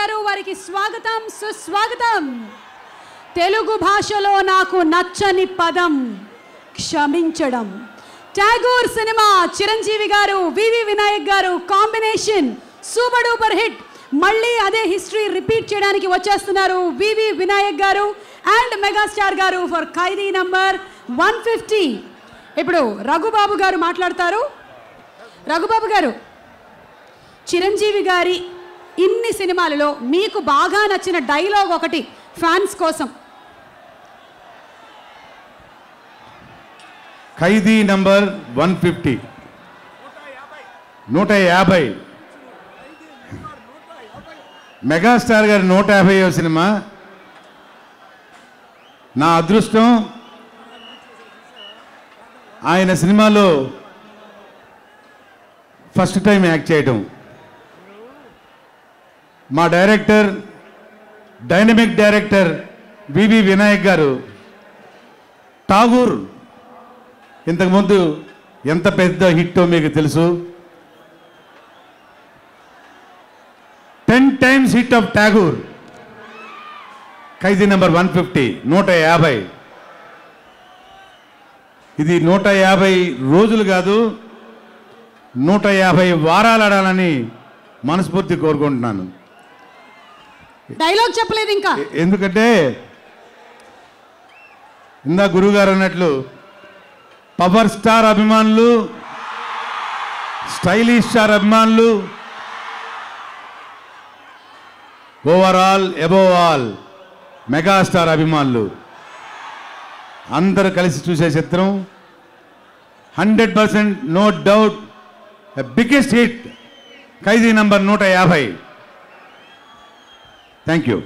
గారు వారికి స్వాగతం సుస్వాగతం. తెలుగు భాషలో నాకు నచ్చని పదం క్షమించడం. ట్యాగూర్ సినిమా చిరంజీవి గారు వివి వినాయక్ గారు కాంబినేషన్ సూపర్ డూపర్ హిట్. మళ్ళీ అదే హిస్టరీ రిపీట్ చేయడానికి వచ్చేస్తున్నారు వివి వినాయక్ గారు అండ్ మెగాస్టార్ గారు ఫర్ ఖైదీ నంబర్ 150. ఇప్పుడు రఘుబాబు గారు మాట్లాడతారు. రఘుబాబు గారు, చిరంజీవి గారి ఇన్ని సినిమాలలో మీకు బాగా నచ్చిన డైలాగ్ ఒకటి ఫ్యాన్స్ కోసం. ఖైదీ నంబర్ 150 150 మెగాస్టార్ గారి 150వ సినిమా. నా అదృష్టం ఆయన సినిమాలో ఫస్ట్ టైం యాక్ట్ చేయడం. మా డైరెక్టర్, డైనమిక్ డైరెక్టర్ వివి వినాయక్ గారు ఠాగూర్ ఇంతకుముందు ఎంత పెద్ద హిట్టో మీకు తెలుసు. 10 times hit of Tagore. Khaidi number 150 150. ఇది 150 రోజులు కాదు, 150 వారాలు ఆడాలని మనస్ఫూర్తి కోరుకుంటున్నాను. డైలాగ్ చెప్పలేదు ఇంకా, ఎందుకంటే ఇందా గురువుగారు అన్నట్లు పవర్ స్టార్ అభిమానులు, స్టైలిష్ స్టార్ అభిమానులు, ఓవరాల్ అబోవ్ ఆల్ మెగాస్టార్ అభిమానులు అందరూ కలిసి చూసే చిత్రం. 100% no doubt biggest hit Khaidi number 150. Thank you.